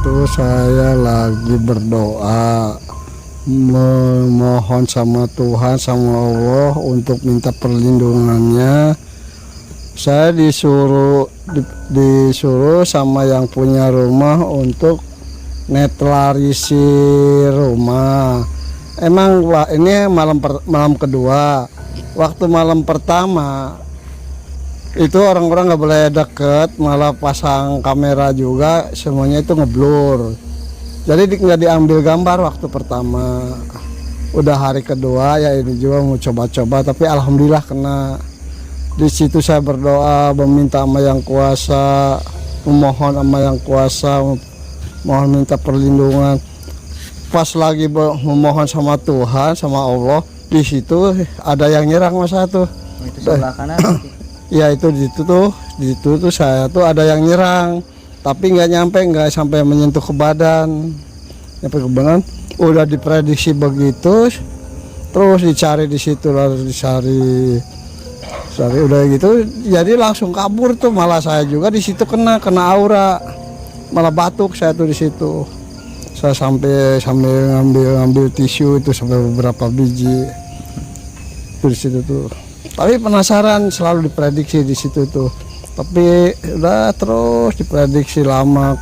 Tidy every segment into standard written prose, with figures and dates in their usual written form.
itu saya lagi berdoa memohon sama Tuhan, sama Allah untuk minta perlindungannya. Saya disuruh sama yang punya rumah untuk netralisir rumah. Emang ini malam kedua. Waktu malam pertama itu orang-orang nggak boleh deket, malah pasang kamera juga, semuanya itu ngeblur. Jadi nggak diambil gambar waktu pertama. Udah hari kedua ya ini juga mau coba-coba, tapi alhamdulillah kena. Di situ saya berdoa meminta sama yang kuasa, memohon sama yang kuasa, mohon minta perlindungan. Pas lagi memohon sama Tuhan, sama Allah, di situ ada yang nyerang mas satu. Itu sebelah kanan. Ya itu di situ tuh saya tuh ada yang nyerang, tapi nggak sampai menyentuh ke badan. Sampai ke badan udah diprediksi begitu, terus dicari di situ, lalu dicari udah gitu, jadi langsung kabur tuh. Malah saya juga di situ kena aura, malah batuk saya tuh di situ. Saya sambil ngambil tisu itu sampai beberapa biji tuh di situ tuh. Tapi penasaran, selalu diprediksi di situ tuh. Tapi udah terus diprediksi lama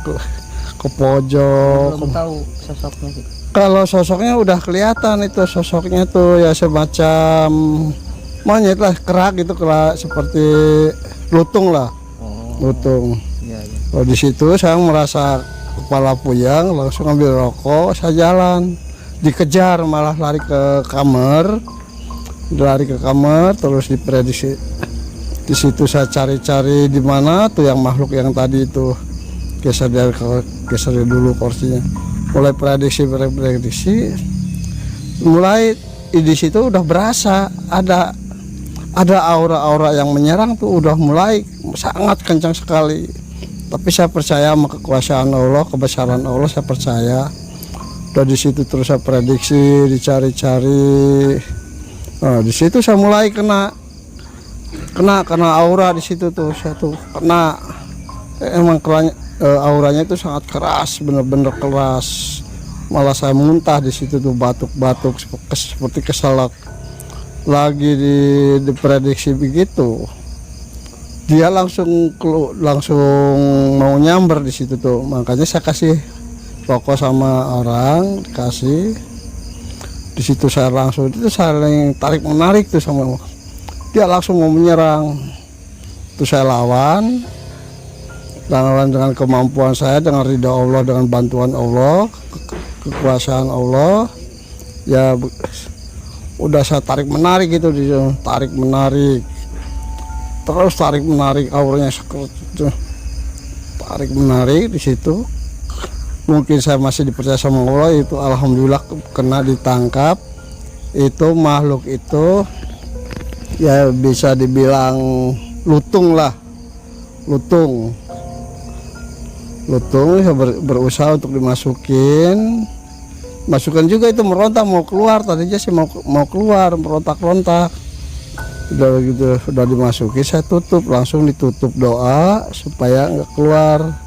ke pojok. Belum tahu sosoknya sih. Kalau sosoknya udah kelihatan itu sosoknya tuh ya semacam monyet lah, kerak gitu, kerak seperti lutung lah. Lutung. Iya. Kalau di situ saya merasa kepala puyeng, langsung ambil rokok, saya jalan. Dikejar, malah lari ke kamar. Terus diprediksi. Di situ saya cari-cari di mana tuh yang makhluk yang tadi itu, geser dulu kursinya. Mulai prediksi, mulai di situ udah berasa ada aura-aura yang menyerang tuh, udah mulai sangat kencang sekali. Tapi saya percaya sama kekuasaan Allah, kebesaran Allah, saya percaya. Udah di situ terus saya prediksi, dicari-cari. Nah, di situ saya mulai kena aura di situ tuh, saya tuh kena. Emang auranya itu sangat keras, bener-bener keras. Malah saya muntah di situ tuh, batuk-batuk seperti keselak. Lagi diprediksi begitu, dia langsung mau nyamber di situ tuh. Makanya saya kasih rokok sama orang, dikasih. Di situ saya langsung itu saling tarik menarik tuh sama dia, langsung mau menyerang. Itu saya lawan dengan kemampuan saya, dengan ridha Allah, dengan bantuan Allah, kekuasaan Allah. Ya udah saya tarik menarik gitu, tarik menarik auranya seperti tarik menarik di situ. Mungkin saya masih dipercaya sama Allah, itu alhamdulillah kena ditangkap. Itu makhluk itu ya bisa dibilang lutung lah, lutung saya berusaha untuk masukkan juga, itu merontak mau keluar, tadinya sih mau keluar, merontak-rontak. Udah dimasuki, saya tutup, langsung ditutup doa supaya nggak keluar.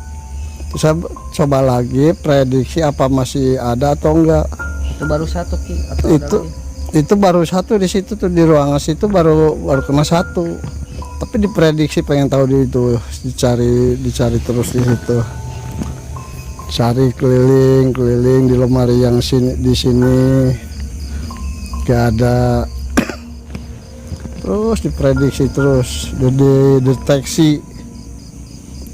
Terus saya coba lagi prediksi apa masih ada atau enggak. Itu baru satu Ki, atau itu baru satu di situ tuh, di ruangan situ baru kena satu. Tapi diprediksi, pengen tahu itu, dicari terus di situ. Cari keliling di lemari yang di sini gak ada. Terus diprediksi terus, dideteksi.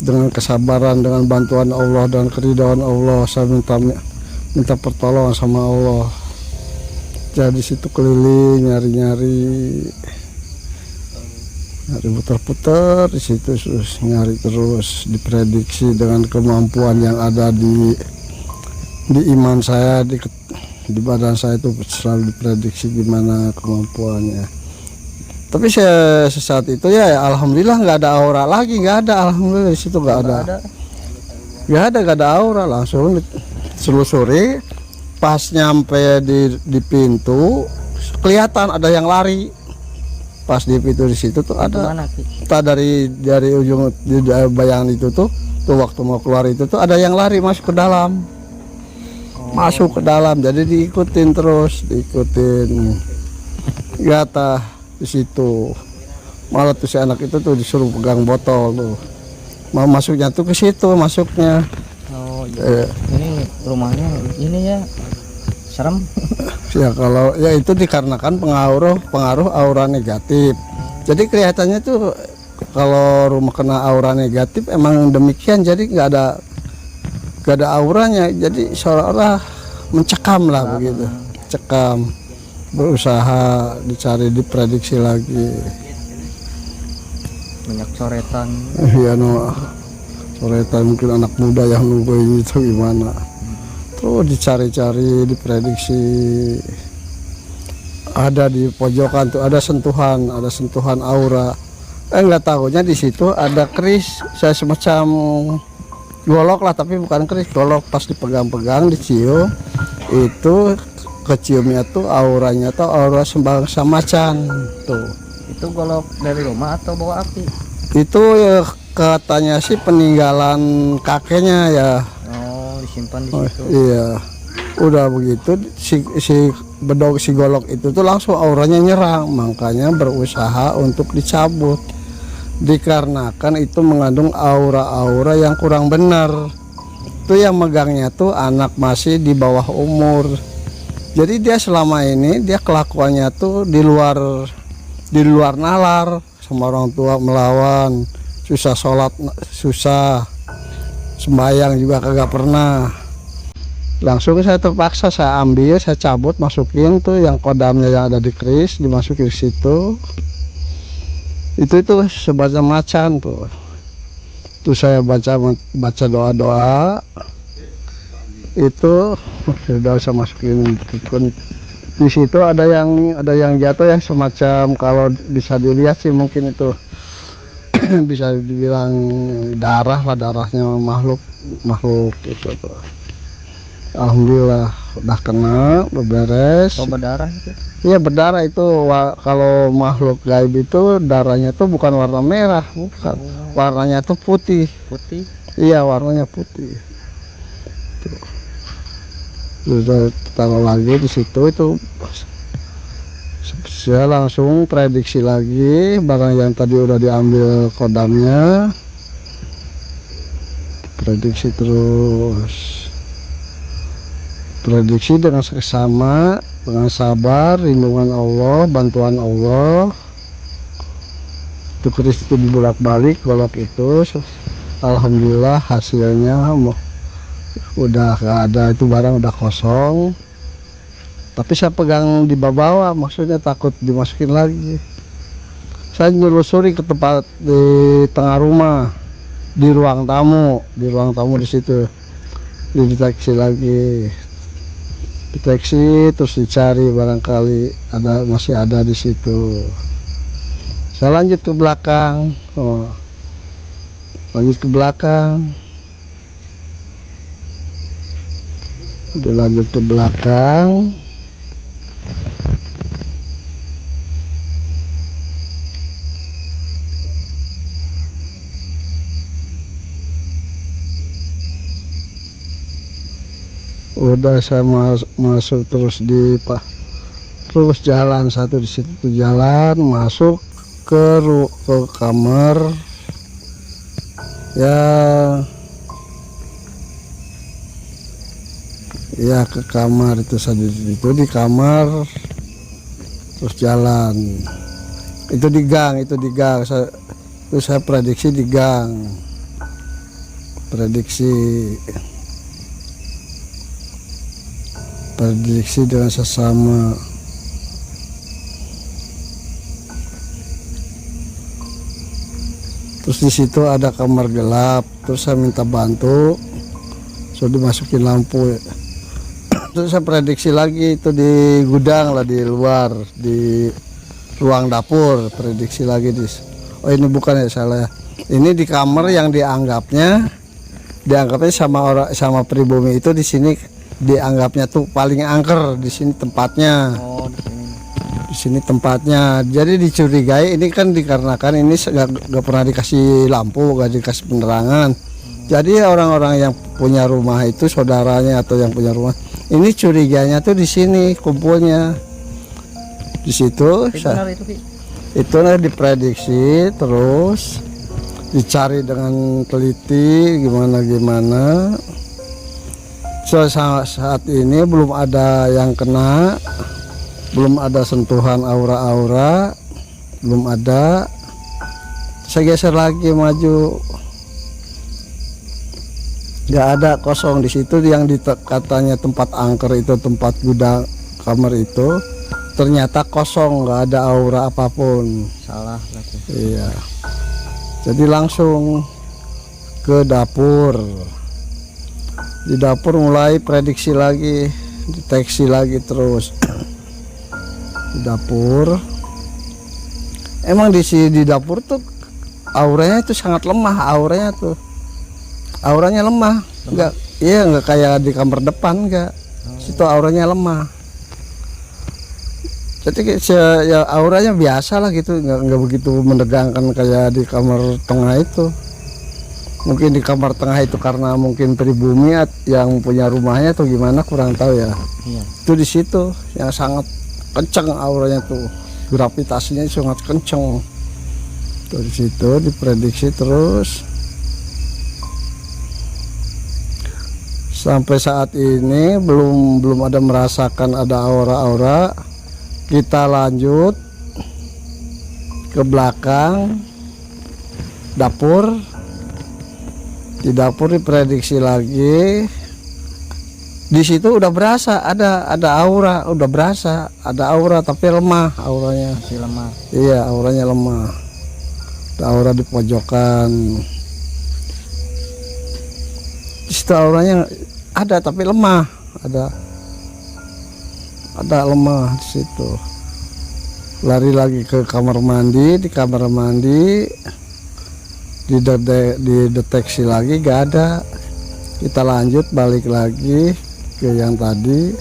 Dengan kesabaran, dengan bantuan Allah dan keridhaan Allah, saya minta pertolongan sama Allah. Jadi situ keliling nyari putar-putar di situ, terus nyari terus, diprediksi dengan kemampuan yang ada di iman saya, di badan saya itu selalu diprediksi gimana kemampuannya. Tapi saya saat itu ya alhamdulillah nggak ada aura lagi, nggak ada, alhamdulillah di situ nggak ada aura. Langsung selusuri, pas nyampe di pintu kelihatan ada yang lari. pas di pintu di situ tuh ada, Mana Ki? tak dari ujung bayangan itu tuh waktu mau keluar itu tuh ada yang lari masuk ke dalam, masuk ke dalam, jadi diikutin terus, diikutin gata di situ. Malah tuh si anak itu tuh disuruh pegang botol tuh, mau masuknya tuh ke situ masuknya. Oh iya. Ini rumahnya ini ya serem. Ya kalau ya itu dikarenakan pengaruh aura negatif. Jadi kelihatannya tuh kalau rumah kena aura negatif emang demikian, jadi nggak ada auranya, jadi seolah-olah mencekam lah begitu, cekam, berusaha dicari, diprediksi lagi. Banyak coretan. Ya no, coretan mungkin anak muda yang nungguin itu gimana. Terus dicari-cari, diprediksi. Ada di pojokan tuh ada sentuhan aura. Nggak tahunya di situ ada keris, saya semacam golok lah, tapi bukan keris, golok. Pas dipegang-pegang, dicium, itu keciumnya tuh auranya tuh aura sembangsa macan tuh. Itu golok dari rumah atau bawa api? Itu ya, katanya sih peninggalan kakeknya ya. Oh, disimpan di Oh, situ. iya, udah begitu si bedog si golok itu tuh langsung auranya nyerang, makanya berusaha untuk dicabut, dikarenakan itu mengandung aura-aura yang kurang benar. Itu yang megangnya tuh anak masih di bawah umur, jadi dia selama ini dia kelakuannya tuh di luar nalar, sama orang tua melawan, susah sholat, susah sembahyang juga kagak pernah. Langsung saya terpaksa saya ambil, saya cabut, masukin tuh yang kodamnya yang ada di keris, dimasukin ke situ. Itu semacam macan tuh. Tuh saya baca doa-doa. Itu sudah saya masukin di situ. Ada yang jatuh yang semacam, kalau bisa dilihat sih mungkin itu bisa dibilang darah lah, darahnya makhluk itu tuh. Alhamdulillah udah kena, beres. Oh, berdarah itu. Iya berdarah itu. Kalau makhluk gaib itu darahnya tuh bukan warna merah, bukan, warnanya tuh putih. Putih. Iya warnanya putih. Terus saya taruh lagi di situ, itu saya langsung prediksi lagi barang yang tadi udah diambil kodamnya, prediksi terus. Prediksi dengan seksama, dengan sabar, lindungan Allah, bantuan Allah. Itu keris itu dibolak-balik golok itu. Alhamdulillah hasilnya udah gak ada, itu barang udah kosong. Tapi saya pegang di bawah, maksudnya takut dimasukin lagi. Saya nelusuri ke tempat di tengah rumah, di ruang tamu di situ, dideteksi lagi. Deteksi terus dicari, barangkali masih ada di situ. Saya lanjut ke belakang. Lanjut ke belakang. Udah lanjut ke belakang. Udah saya masuk terus terus jalan satu di situ tuh, jalan masuk ke kamar ya ke kamar itu saja. Itu di kamar terus jalan, itu di gang saya prediksi di gang, prediksi dengan sesama. Terus di situ ada kamar gelap, terus saya minta bantu, sudah dimasukin lampu. Terus saya prediksi lagi itu di gudang lah, di luar, di ruang dapur, prediksi lagi oh ini bukan ya, salah ya. Ini di kamar yang dianggapnya sama pribumi itu, di sini dianggapnya tuh paling angker, di sini tempatnya. Oh, di sini. Di sini tempatnya. Jadi dicurigai ini kan dikarenakan ini nggak pernah dikasih lampu, nggak dikasih penerangan. Jadi orang-orang yang punya rumah itu saudaranya atau yang punya rumah ini curiganya tuh di sini kumpulnya. Di situ Benar itu, Pi. itu diprediksi, terus dicari dengan teliti gimana. Saat ini belum ada yang kena, belum ada sentuhan aura-aura, belum ada. Saya geser lagi maju, nggak ada, kosong. Di situ yang katanya tempat angker itu, tempat gudang kamar itu, ternyata kosong, nggak ada aura apapun. Salah berarti. Iya. Jadi langsung ke dapur. Di dapur mulai prediksi lagi, deteksi lagi terus. Di dapur. Emang di dapur tuh auranya itu sangat lemah, auranya lemah. Enggak, iya enggak kayak di kamar depan, enggak. Situ auranya lemah. Jadi ya auranya biasa lah gitu, enggak begitu menegangkan kayak di kamar tengah itu. Mungkin di kamar tengah itu karena mungkin pribumi yang punya rumahnya atau gimana, kurang tahu ya. Iya. Itu di situ yang sangat kencang auranya tuh, gravitasinya sangat kencang. Tuh di situ diprediksi terus sampai saat ini belum ada merasakan ada aura-aura. Kita lanjut ke belakang dapur. Di dapur diprediksi lagi. Di situ udah berasa ada aura, udah berasa ada aura tapi lemah auranya. Masih lemah. Iya, auranya lemah. Ada aura di pojokan. Di situ auranya ada tapi lemah, ada lemah di situ. Lari lagi ke kamar mandi, di kamar mandi dideteksi lagi gak ada. Kita lanjut balik lagi ke yang tadi.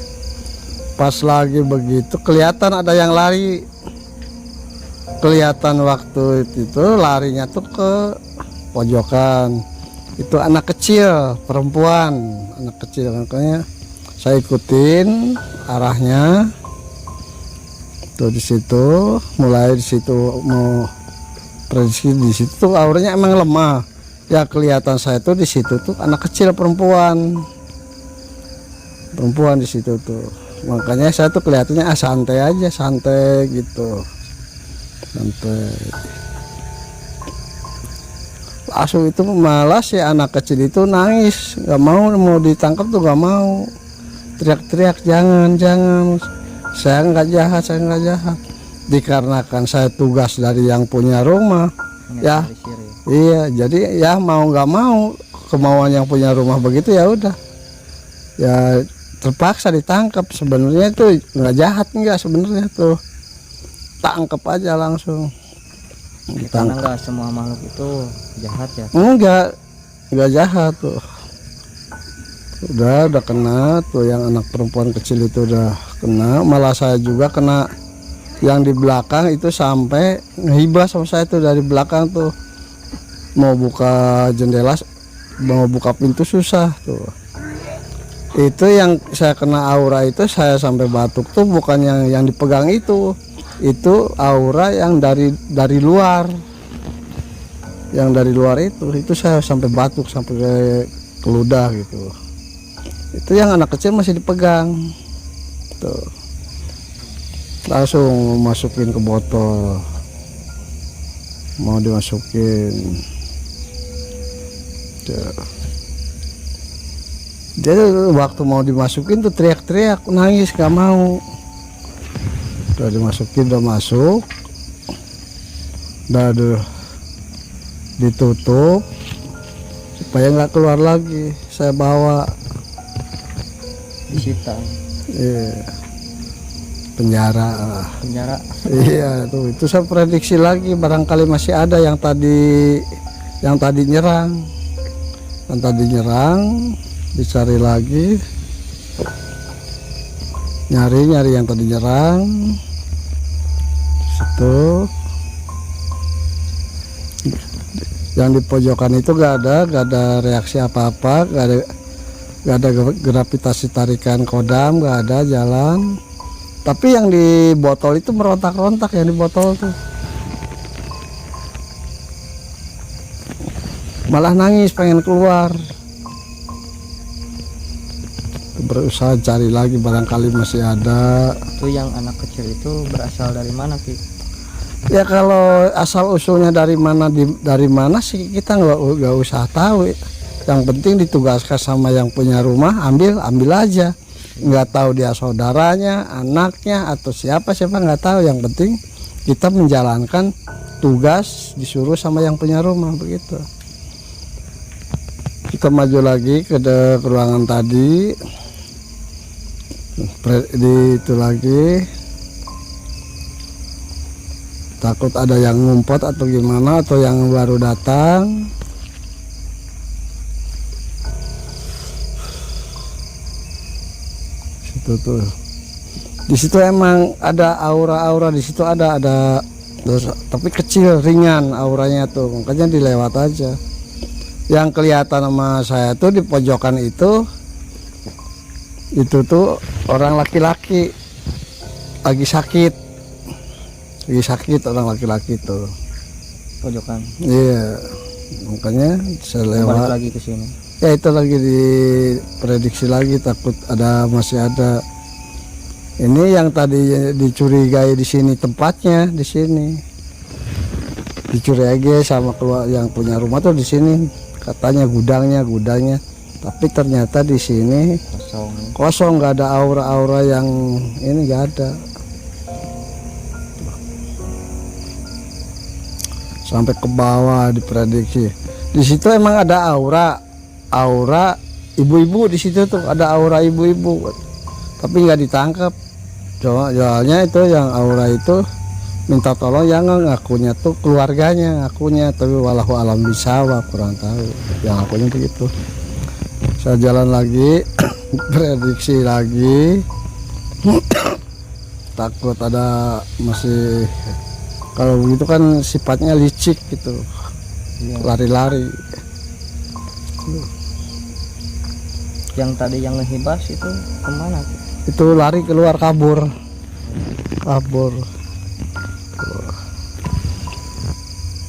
Pas lagi begitu kelihatan ada yang lari, kelihatan waktu itu larinya tuh ke pojokan. Itu anak kecil, perempuan, anak kecil. Makanya saya ikutin arahnya. Tuh di situ, mulai di situ mau prediksi. Di situ auranya emang lemah. Ya kelihatan saya tuh di situ tuh anak kecil, perempuan di situ tuh. Makanya saya tuh kelihatannya santai aja, santai gitu, santai. Langsung itu malas ya, anak kecil itu nangis, nggak mau ditangkap tuh, nggak mau, teriak-teriak jangan, saya nggak jahat. Dikarenakan saya tugas dari yang punya rumah, ya iya, jadi ya mau nggak mau kemauan yang punya rumah begitu, ya udah, ya terpaksa ditangkap. Sebenarnya itu nggak jahat, nggak, sebenarnya tuh tangkap aja langsung. Karena nggak semua makhluk itu jahat ya. Enggak jahat tuh. Udah kena tuh, yang anak perempuan kecil itu udah kena. Malah saya juga kena yang di belakang itu, sampai ngehibah sama saya tuh dari belakang tuh. Mau buka jendela, mau buka pintu susah tuh. Itu yang saya kena aura itu, saya sampai batuk tuh bukan yang dipegang itu aura yang dari luar, yang dari luar itu saya sampai batuk sampai ke ludah gitu. Itu yang anak kecil masih dipegang tuh, langsung masukin ke botol, mau dimasukin tuh. Dia waktu mau dimasukin tuh teriak-teriak, nangis, gak mau. Udah dimasukin, udah masuk, udah ditutup supaya nggak keluar lagi. Saya bawa disita. Iya, penjara. Iya tuh, itu saya prediksi lagi, barangkali masih ada yang tadi nyerang, dicari lagi, nyari yang tadi nyerang. situ. Yang di pojokan itu gak ada reaksi apa-apa, gak ada gravitasi tarikan kodam, gak ada jalan. Tapi yang di botol itu merontak-rontak, yang di botol tuh malah nangis pengen keluar. Berusaha cari lagi, barangkali masih ada. Itu yang anak kecil itu berasal dari mana, Ki? Ya kalau asal usulnya dari mana sih kita nggak usah tahu. Yang penting ditugaskan sama yang punya rumah, ambil aja. Nggak tahu dia saudaranya, anaknya atau siapa nggak tahu. Yang penting kita menjalankan tugas disuruh sama yang punya rumah, begitu. Kita maju lagi ke ruangan tadi. Di itu lagi, takut ada yang ngumpet atau gimana, atau yang baru datang. Situ tuh, di situ emang ada aura di situ ada tapi kecil, ringan auranya tuh, makanya dilewat aja. Yang kelihatan sama saya tuh di pojokan itu tuh orang laki-laki lagi sakit orang laki-laki tuh Pojokan. iya, makanya saya lewat Balik lagi ke sini. ya. Itu lagi diprediksi lagi, takut masih ada. Ini yang tadi dicurigai di sini, tempatnya di sini dicurigai sama keluar yang punya rumah tuh di sini, katanya gudangnya, tapi ternyata di sini kosong, nggak ada aura yang ini, nggak ada. Sampai ke bawah diprediksi. Di situ emang ada aura ibu-ibu di situ tuh, ada aura ibu-ibu, tapi nggak ditangkap. Soalnya itu yang aura itu minta tolong yang ngakunya tuh keluarganya ngakunya, tapi walau alam bisawab, kurang tahu yang ngakunya begitu. Saya jalan lagi prediksi lagi takut ada masih, kalau begitu kan sifatnya licik gitu, lari-lari. Yang tadi yang ngehibas itu kemana? Itu lari keluar, kabur.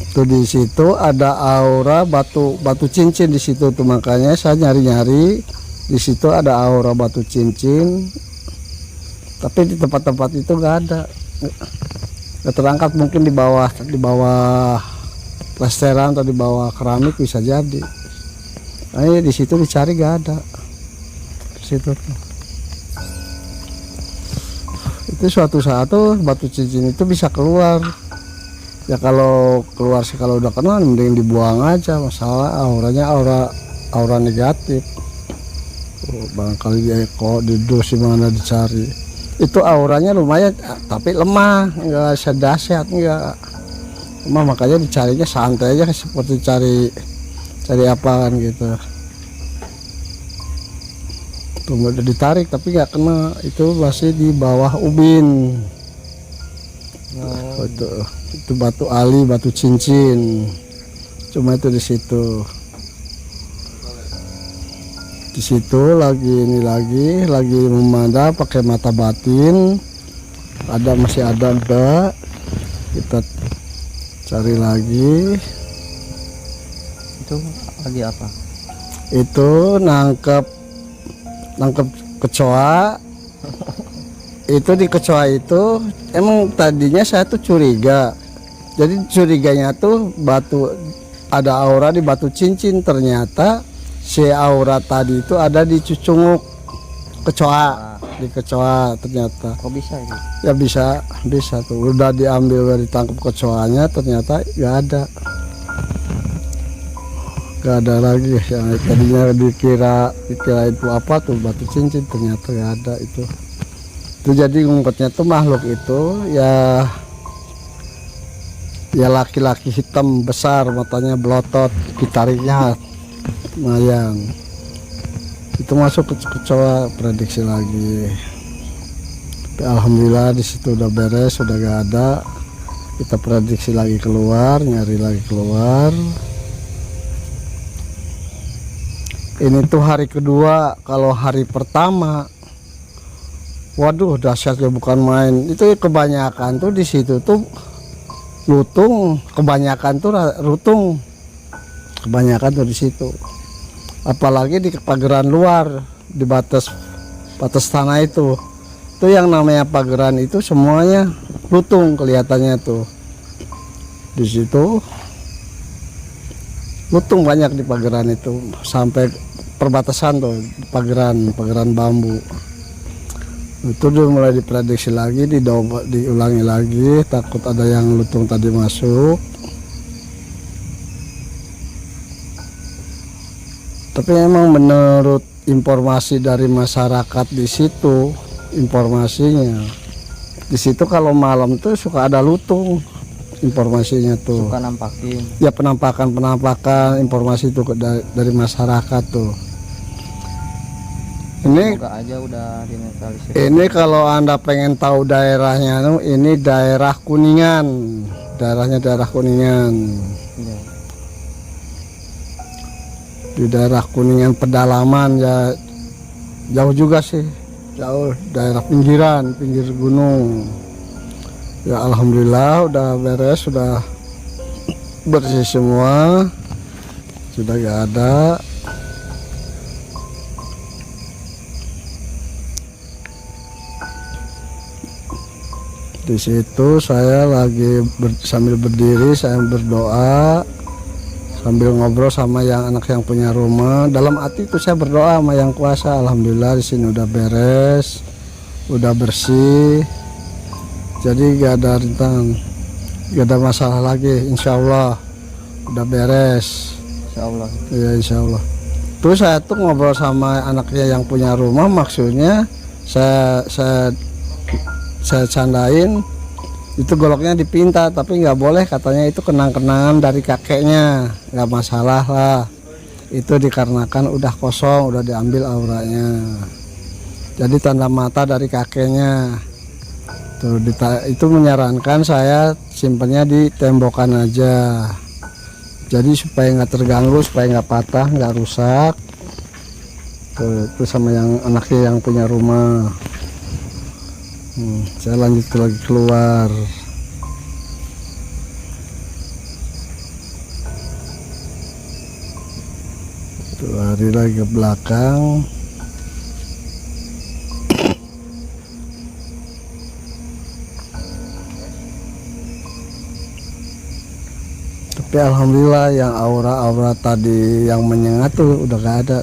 Itu di situ ada aura batu cincin di situ tuh, makanya saya nyari di situ ada aura batu cincin, tapi di tempat-tempat itu nggak ada, nggak terangkat. Mungkin di bawah plesteran atau di bawah keramik bisa jadi. Nah, di situ dicari nggak ada di situ tuh. Itu suatu saat tuh batu cincin itu bisa keluar. Ya kalau keluar sih, kalau udah kenal mending dibuang aja, masalah auranya aura negatif. Barangkali dia kok di dos mana dicari. Itu auranya lumayan tapi lemah, enggak sedahsyat, enggak lemah, makanya dicarinya santai aja, seperti cari apaan gitu. Tuh udah ditarik tapi nggak kena, itu masih di bawah ubin. Itu batu ali, batu cincin, cuma itu di situ lagi memandang pakai mata batin, masih ada enggak, kita cari lagi. Itu lagi apa? Itu nangkep kecoa. Itu di kecoa itu emang tadinya saya tuh curiga, jadi curiganya tuh ada aura di batu cincin, ternyata si aura tadi itu ada di cucunguk kecoa, di kecoa ternyata. Kok bisa itu? Ya bisa tuh, udah diambil, udah ditangkap kecoanya, ternyata nggak ada lagi. Yang tadinya dikira itu apa tuh batu cincin, ternyata nggak ada itu. Jadi ngumpetnya tuh makhluk itu ya laki-laki hitam besar, matanya belotot, ditariknya lumayan. Itu masuk ke kecoa, prediksi lagi. Tapi alhamdulillah di situ udah beres, udah gak ada. Kita prediksi lagi keluar, nyari lagi keluar. Ini tuh hari kedua. Kalau hari pertama, waduh dahsyatnya bukan main. Itu kebanyakan tuh di situ tuh lutung, kebanyakan tuh rutung, kebanyakan tuh di situ. Apalagi di pageran luar, di batas tanah itu yang namanya pageran itu semuanya lutung kelihatannya tuh. Di situ lutung banyak di pageran itu sampai perbatasan tuh, pageran bambu. Itu udah mulai diprediksi lagi, diulangi lagi, takut ada yang lutung tadi masuk. Tapi emang menurut informasi dari masyarakat di situ, informasinya di situ kalau malam tuh suka ada lutung, informasinya tuh. Suka nampakin. Ya penampakan informasi itu dari masyarakat tuh. Ini Semoga aja udah dinetralisir. Ini kalau Anda pengen tahu daerahnya, ini daerah Kuningan, daerahnya daerah Kuningan. Iya. Di daerah Kuningan pedalaman ya, jauh juga sih, jauh, daerah pinggiran, pinggir gunung. Ya alhamdulillah udah beres, sudah bersih semua, sudah gak ada. Di situ saya lagi sambil berdiri, saya berdoa sambil ngobrol sama anak yang punya rumah. Dalam hati itu saya berdoa sama yang kuasa. Alhamdulillah di sini udah beres, udah bersih, jadi gak ada rintangan, gak ada masalah lagi. Insya Allah udah beres. Insya Allah. Iya insya Allah. Terus saya tuh ngobrol sama anaknya yang punya rumah, maksudnya saya candain itu goloknya dipinta, tapi nggak boleh katanya, itu kenang-kenangan dari kakeknya, nggak masalah lah. Itu dikarenakan udah kosong, udah diambil auranya, jadi tanda mata dari kakeknya tuh. Itu menyarankan saya simpennya di tembokan aja, jadi supaya nggak terganggu, supaya nggak patah, nggak rusak tuh. Itu sama yang anaknya yang punya rumah. Saya lanjut lagi keluar. Tuh, lari lagi ke belakang. Tapi alhamdulillah yang aura-aura tadi yang menyengat tuh udah gak ada.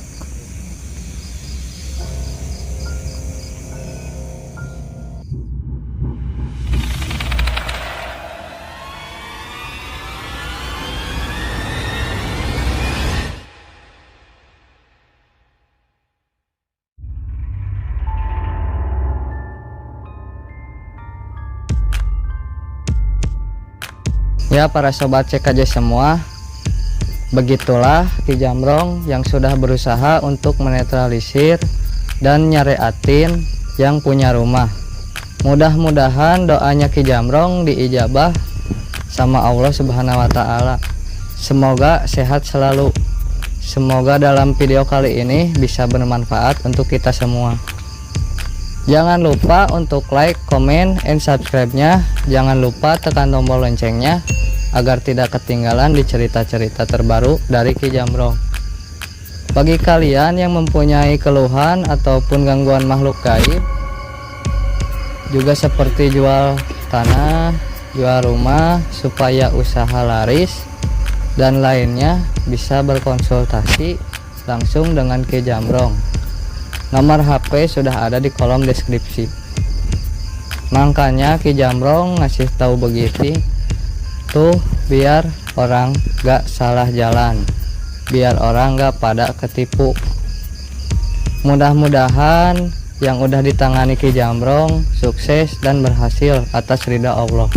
Ya para sobat CKJ semua, begitulah Ki Jamrong yang sudah berusaha untuk menetralisir dan nyareatin yang punya rumah. Mudah-mudahan doanya Ki Jamrong diijabah sama Allah Subhanahu wa Ta'ala. Semoga sehat selalu. Semoga dalam video kali ini bisa bermanfaat untuk kita semua. Jangan lupa untuk like, comment, and subscribe-nya. Jangan lupa tekan tombol loncengnya agar tidak ketinggalan di cerita-cerita terbaru dari Ki Jamrong. Bagi kalian yang mempunyai keluhan ataupun gangguan makhluk gaib, juga seperti jual tanah, jual rumah supaya usaha laris dan lainnya, bisa berkonsultasi langsung dengan Ki Jamrong. Nomor HP sudah ada di kolom deskripsi. Makanya Ki Jamrong ngasih tahu begitu tuh biar orang gak salah jalan, biar orang gak pada ketipu. Mudah-mudahan yang udah ditangani Ki Jamrong sukses dan berhasil atas ridha Allah.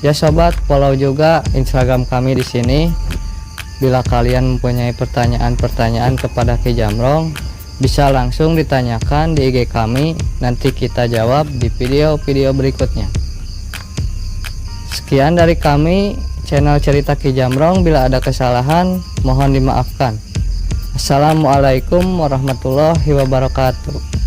Ya sobat, follow juga Instagram kami di sini. Bila kalian mempunyai pertanyaan-pertanyaan kepada Ki Jamrong, bisa langsung ditanyakan di IG kami, nanti kita jawab di video-video berikutnya. Sekian dari kami, channel Cerita Ki Jamrong. Bila ada kesalahan, mohon dimaafkan. Assalamualaikum warahmatullahi wabarakatuh.